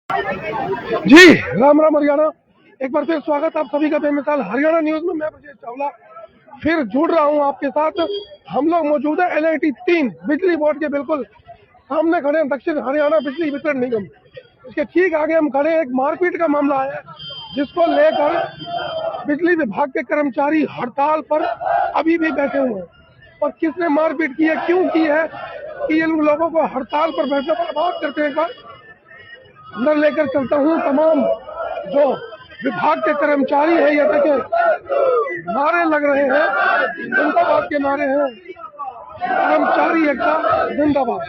जी राम राम हरियाणा। एक बार फिर स्वागत आप सभी का बेमिसाल हरियाणा न्यूज में। मैं ब्रजेश चावला फिर जुड़ रहा हूं आपके साथ। हम लोग मौजूद है LIT 3 बिजली बोर्ड के बिल्कुल सामने खड़े हैं, दक्षिण हरियाणा बिजली वितरण निगम। इसके ठीक आगे हम खड़े हैं। एक मारपीट का मामला है जिसको लेकर बिजली विभाग के कर्मचारी हड़ताल पर अभी भी बैठे हुए हैं। और किसने मारपीट की है, क्यों की है, कि इन लोगों को हड़ताल पर बैठने पर बात करते हैं। अंदर लेकर चलता हूँ। तमाम जो विभाग के कर्मचारी हैं, ये देखे नारे लग रहे हैं, जिंदाबाद के नारे हैं। कर्मचारी एकता जिंदाबाद।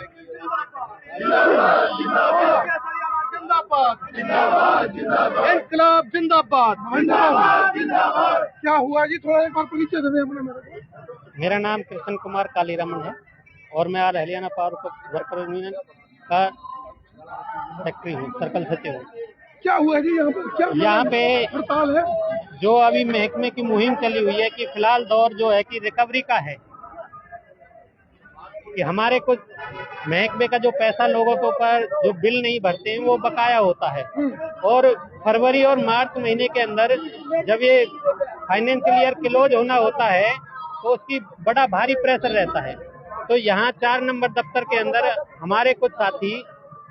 इनकलाब जिंदाबाद। क्या हुआ जी, थोड़ा एक बार परिचय दे दें अपने मेरे को। मेरा नाम कृष्ण कुमार कालीरमन है और मैं आज हरियाणा पावर वर्कर यूनियन का सेक्रेटरी हूँ, सर्कल सचिव हूँ। क्या हुआ जी यहाँ पर, क्या यहाँ पे हड़ताल है? जो अभी महकमे की मुहिम चली हुई है कि फिलहाल दौर जो है कि रिकवरी का है, कि हमारे कुछ महकमे का जो पैसा लोगों के ऊपर जो बिल नहीं भरते हैं वो बकाया होता है। और फरवरी और मार्च महीने के अंदर जब ये फाइनेंशियल ईयर क्लोज होना होता है तो उसकी बड़ा भारी प्रेशर रहता है। तो यहाँ 4 नंबर दफ्तर के अंदर हमारे कुछ साथी,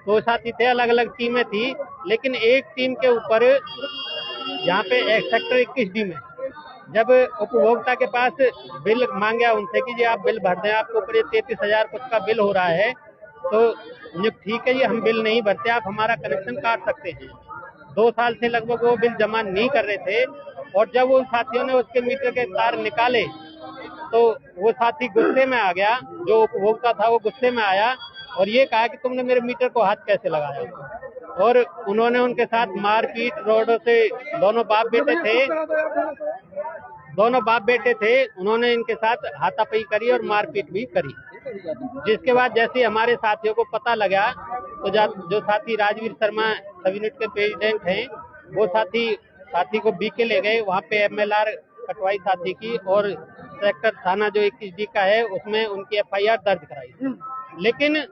2 साथी थे, अलग अलग टीमें थी, लेकिन एक टीम के ऊपर यहाँ पे सेक्टर 21D में जब उपभोक्ता के पास बिल मांगा उनसे कि जी आप बिल भर दें, आपके ऊपर ये 33,000 कुछ का बिल हो रहा है, तो ठीक है जी हम बिल नहीं भरते, आप हमारा कनेक्शन काट सकते हैं। 2 साल से लगभग वो बिल जमा नहीं कर रहे थे। और जब उन साथियों ने उसके मीटर के तार निकाले तो वो साथी गुस्से में आ गया, जो उपभोक्ता था वो गुस्से में आया और ये कहा कि तुमने मेरे मीटर को हाथ कैसे लगाया। और उन्होंने उनके साथ मारपीट, रोडों से, दोनों बाप बेटे थे, उन्होंने इनके साथ हाथापाई करी और मारपीट भी करी। जिसके बाद जैसे हमारे साथियों को पता लगा तो जो साथी राजवीर शर्मा सब यूनिट के प्रेसिडेंट हैं, वो साथी को बीके ले गए। वहाँ पे MLR कटवाई साथी की और सेक्टर थाना जो 21D का है उसमें उनकी FIR दर्ज कराई, लेकिन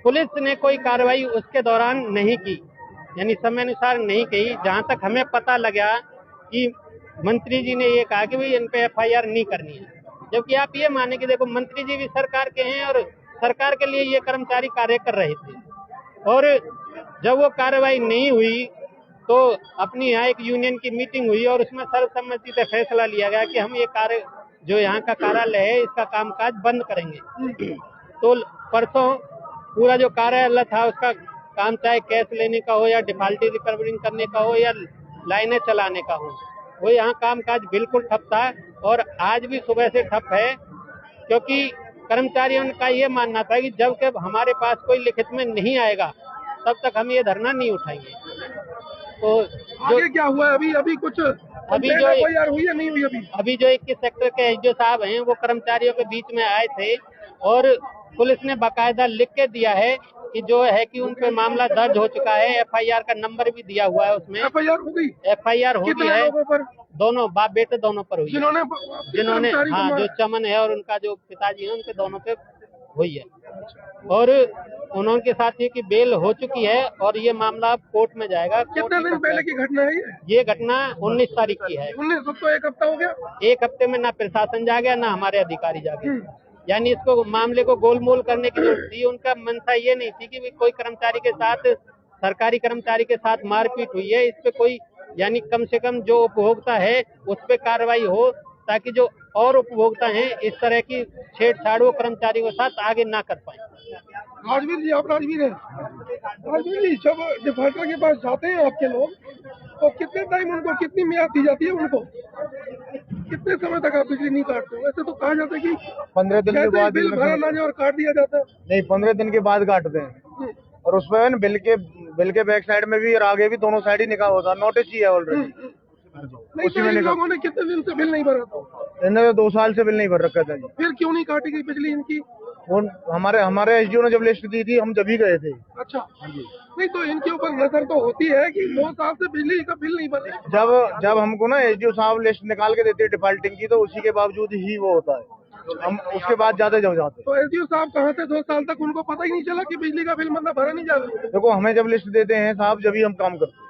पुलिस ने कोई कार्रवाई उसके दौरान नहीं की, यानी समय अनुसार नहीं की। जहाँ तक हमें पता लगा कि मंत्री जी ने ये कहा कि भाई इन पे FIR नहीं करनी है, जबकि आप ये माने कि देखो मंत्री जी भी सरकार के हैं और सरकार के लिए ये कर्मचारी कार्य कर रहे थे। और जब वो कार्रवाई नहीं हुई तो अपनी यहाँ एक यूनियन की मीटिंग हुई और उसमें सर्वसम्मति से फैसला लिया गया कि हम ये कार्य जो यहाँ का कार्यालय है इसका कामकाज बंद करेंगे। तो परसों पूरा जो कार्यालय था उसका काम, चाहे कैश लेने का हो या डिफाल्टी रिकवरिंग करने का हो या लाइनें चलाने का हो, वो यहाँ कामकाज बिल्कुल ठप था और आज भी सुबह से ठप है, क्योंकि कर्मचारियों का ये मानना था कि जब तक हमारे पास कोई लिखित में नहीं आएगा तब तक हम ये धरना नहीं उठाएंगे। तो आगे क्या हुआ? अभी कुछ अभी जो FIR हुई या नहीं हुई? अभी जो 21 सेक्टर के SDO साहब हैं वो कर्मचारियों के बीच में आए थे और पुलिस ने बाकायदा लिख के दिया है कि जो है कि उन पे मामला दर्ज हो चुका है, FIR का नंबर भी दिया हुआ है उसमें। FIR हो गई? FIR हो गई है, दोनों बाप बेटे दोनों पर हुई है। जिन्होंने हाँ, जो चमन है और उनका जो पिताजी है उनके दोनों पे हुई है। और उनके साथ ये की बेल हो चुकी है और ये मामला अब कोर्ट में जाएगा। कितने दिन पहले की घटना है ये घटना 19 तारीख की है। 19, तो 1 हफ्ता हो गया। 1 हफ्ते में ना प्रशासन जागे ना हमारे अधिकारी जागे, यानी इसको मामले को गोलमोल करने की जरूरत थी। उनका मंशा ये नहीं थी कि कोई कर्मचारी के साथ, सरकारी कर्मचारी के साथ मारपीट हुई है, इस पे कोई, यानी कम से कम जो उपभोक्ता है उस पे कार्रवाई हो, ताकि जो और उपभोक्ता हैं इस तरह की छेड़छाड़ वो कर्मचारियों के साथ आगे ना कर पाए। राजवीर जी, आप राजवीर हैं। राजवीर जी, जब डिफाल्टर के पास जाते हैं आपके लोग, तो कितने टाइम उनको, कितनी मियाद दी जाती है उनको? कितने समय तक आप बिजली नहीं काटते हो? वैसे तो कहा जाता है कि 15 दिन के बाद बिल भरा ना जाए और काट दिया जाता है। नहीं, 15 दिन के बाद काटते हैं। और उसमें बिल के बैक साइड में भी और आगे भी दोनों साइड ही लिखा होता है, नोटिस ही है ऑलरेडी। नहीं तो इन लोगों ने कितने दिन से बिल नहीं भरा था? इन्होंने 2 साल से बिल नहीं भर रखा था जी। फिर क्यों नहीं काटी गई बिजली इनकी? वो हमारे SDO ने जब लिस्ट दी थी हम जब ही गए थे। अच्छा जी। नहीं तो इनके ऊपर नजर तो होती है कि 2 साल से बिजली का बिल नहीं भरे। जब हमको ना SDO साहब लिस्ट निकाल के देते हैं डिफॉल्टिंग की, तो उसी के बावजूद ही वो होता है। हम उसके बाद ज्यादा जब जाते। तो एसडीओ साहब कहाँ थे 2 साल तक, उनको पता ही नहीं चला कि बिजली का बिल मतलब भरा नहीं जा रहा? देखो हमें जब लिस्ट देते हैं साहब जब ही हम काम करते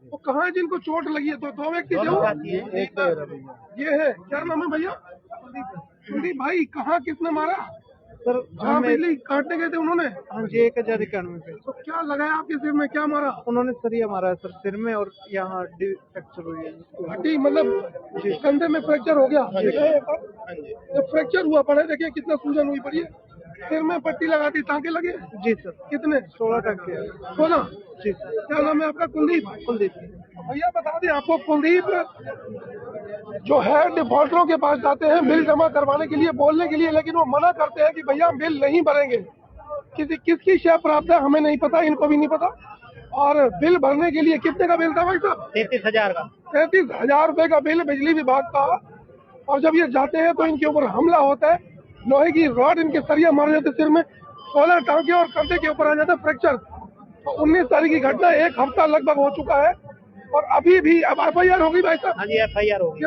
वो कहाँ है जिनको चोट लगी है? तो 2 व्यक्ति थे वो? हैं। एक तो ये रहा भैया। ये है, क्या नाम है भैया? कुलदीप भाई, कहाँ किसने मारा? सर जहाँ बिजली काटने गए थे उन्होंने? हाँ जी 1091 पे तो क्या लगाया आपके सिर में, क्या मारा? उन्होंने सरिया मारा है सर सिर में और यहाँ हड्डी फ्रैक्चर हुई है। हड्डी मतलब कंधे में फ्रैक्चर हो गया? जब फ्रैक्चर हुआ पड़े देखिए कितना सूजन हुई पड़ी है। सिर में पट्टी लगा दी, टाँके लगे? जी सर कितने? 16 टक्के 16? जी सर। क्या नाम है आपका? कुलदीप? कुलदीप। भैया बता दें आपको, कुलदीप जो है डिफॉल्टरों के पास जाते हैं बिल जमा करवाने के लिए, बोलने के लिए, लेकिन वो मना करते हैं कि भैया हम बिल नहीं भरेंगे। किसकी शय प्राप्त है हमें नहीं पता, इनको भी नहीं पता। और बिल भरने के लिए कितने का बिल था भाई साहब? 33,000 का। 33,000 रुपए का बिल बिजली विभाग का। और जब ये जाते हैं तो इनके ऊपर हमला होता है, लोहे की रॉड इनके सरिया मार जाते सिर में, 16 टाँके और कंधे के ऊपर आ जाता फ्रैक्चर। तो 19 तारीख की घटना, 1 हफ्ता लगभग हो चुका है और अभी भी अब FIR होगी भाई साहब? हाँ जी FIR होगी,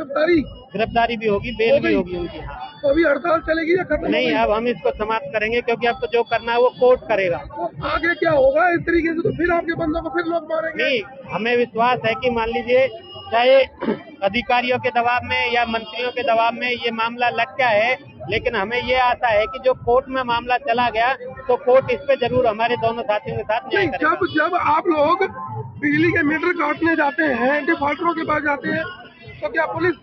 गिरफ्तारी भी होगी, बेल भी होगी उनकी। हाँ तो अभी हड़ताल चलेगी या खत्म? नहीं, अब हम इसको समाप्त करेंगे क्योंकि अब तो जो करना है वो कोर्ट करेगा। तो आगे क्या होगा इस तरीके से? तो फिर आपके बंदों को फिर लोग मारेंगे? नहीं, हमें विश्वास है कि मान लीजिए चाहे अधिकारियों के दबाव में या मंत्रियों के दबाव में ये मामला लग गया है, लेकिन हमें ये आशा है कि जो कोर्ट में मामला चला गया तो कोर्ट इस पे जरूर हमारे दोनों साथियों के साथ न्याय नहीं, करेगा। जब आप लोग बिजली के मीटर काटने जाते हैं, डिफॉल्टरों के पास जाते हैं, तो क्या पुलिस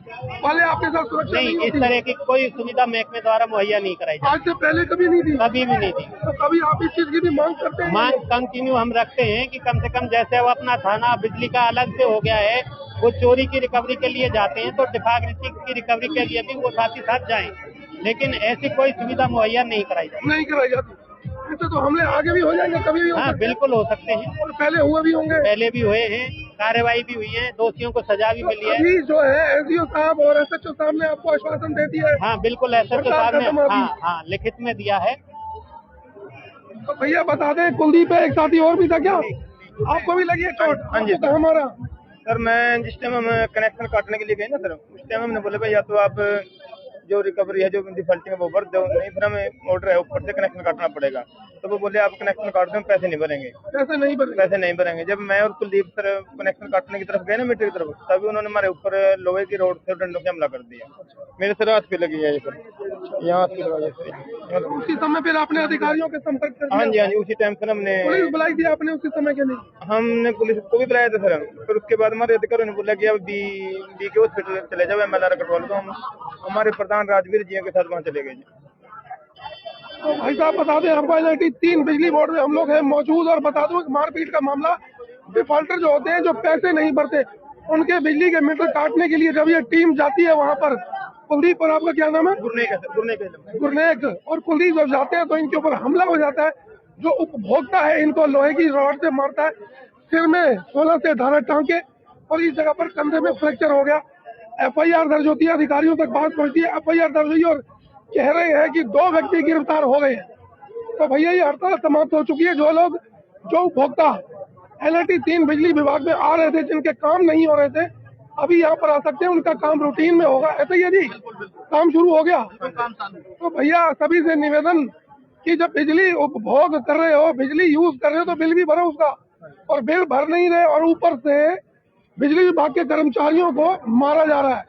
वाले आपके साथ सुरक्षा नहीं, नहीं इस होती? तरह की कोई सुविधा महकमे द्वारा मुहैया नहीं कराई आज से पहले कभी नहीं थी? जाती, कभी भी नहीं थी। तो कभी आप इस चीज की भी मांग करते हैं? मांग कंटिन्यू हम रखते हैं कि कम से कम जैसे अब अपना थाना बिजली का अलग से हो गया है, वो चोरी की रिकवरी के लिए जाते हैं तो डिफॉल्ट की रिकवरी के लिए भी वो साथ ही साथ जाएं, लेकिन ऐसी कोई सुविधा मुहैया नहीं कराई जाती। नहीं कराई जाती। ऐसे तो हमले आगे भी हो जाएंगे, कभी भी हो हाँ सकते हैं। बिल्कुल हो सकते हैं, और पहले हुए भी होंगे। पहले भी हुए हैं, कार्रवाई भी हुई है, दोषियों को सजा भी मिली है। अभी जो है एसडीओ साहब और SHO साहब ने आपको आश्वासन दे दिया है? हाँ बिल्कुल, ऐसा तो साहब ने हाँ लिखित में दिया है। तो भैया बता दें, कुलदीप है, एक साथी और भी था क्या? आपको भी लगी है चोट? हाँ जी। तो हमारा सर मैं जिस टाइम हम कनेक्शन काटने के लिए गए ना सर, उस टाइम हमने बोला भाई या तो आप जो रिकवरी है जो डिफॉल्टिंग है वो भर दो, नहीं फिर हमें ऑर्डर है ऊपर से कनेक्शन काटना पड़ेगा। तो वो बोले आप कनेक्शन काट दो, पैसे नहीं भरेंगे। पैसे नहीं भरे? पैसे नहीं भरेंगे। जब मैं और कुलदीप सर कनेक्शन काटने की तरफ गए ना मीटर की तरफ, तभी उन्होंने हमारे ऊपर लोहे की रोड से डंडों से हमला कर दिया। मेरे सर हाथ पे लगी है ये सर, यहाँ हाथ पे लगा है। उसी समय फिर आपने अधिकारियों के संपर्क कर दिया? हाँ जी हाँ जी, उसी टाइम सर हमने पुलिस बुलाई थी आपने उसी समय के लिए? हमने पुलिस को भी बुलाया था सर। फिर उसके बाद हमारे अधिकारियों ने बोला कि अब बी के हॉस्पिटल चले जाओ, MLR कटवा लो। तो हम हमारे प्रधान राजवीर जी के साथ वहाँ चले गए। तो भाई साहब बता दें, आपको LIT 3 बिजली बोर्ड में हम लोग हैं मौजूद, और बता दूं मारपीट का मामला, डिफॉल्टर जो होते हैं जो पैसे नहीं भरते उनके बिजली के मीटर काटने के लिए जब ये टीम जाती है वहाँ पर, कुलदीप और आपका क्या नाम है? गुरनेक और कुलदीप जब जाते हैं तो इनके ऊपर हमला हो जाता है। जो उपभोक्ता है इनको लोहे की रॉड से मारता है, सिर में 16 से 18 टाँके और इस जगह पर कंधे में फ्रैक्चर हो गया। FIR दर्ज होती है, अधिकारियों तक बात पहुंचती है, FIR दर्ज हुई और कह रहे हैं कि 2 व्यक्ति गिरफ्तार हो गए हैं। तो भैया ये हड़ताल समाप्त हो चुकी है। जो उपभोक्ता LIT 3 बिजली विभाग में आ रहे थे, जिनके काम नहीं हो रहे थे, अभी यहाँ पर आ सकते हैं, उनका काम रूटीन में होगा। ऐसा ही है जी, काम शुरू हो गया। तो भैया सभी से निवेदन कि जब बिजली उपभोग कर रहे हो, बिजली यूज कर रहे हो, तो बिल भी भरो उसका। और बिल भर नहीं रहे और ऊपर से बिजली विभाग के कर्मचारियों को मारा जा रहा है।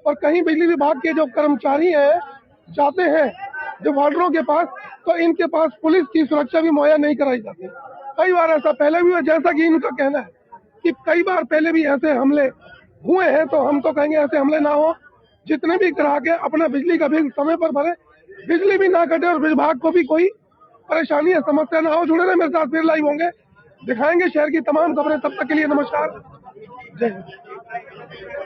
और कहीं बिजली विभाग के जो कर्मचारी हैं जाते हैं डिफॉल्टरों के पास, तो इनके पास पुलिस की सुरक्षा भी मुहैया नहीं कराई जाती। कई बार ऐसा पहले भी हुआ, जैसा कि इनका कहना है कि कई बार पहले भी ऐसे हमले हुए हैं। तो हम तो कहेंगे ऐसे हमले ना हो, जितने भी ग्राहक है अपना बिजली का बिल समय पर भरे, बिजली भी ना कटे और विभाग को भी कोई परेशानी या समस्या ना हो। जुड़े रहे मेरे साथ, फिर लाइव होंगे, दिखाएंगे शहर की तमाम खबरें। तब तक के लिए नमस्कार, जय हिंद।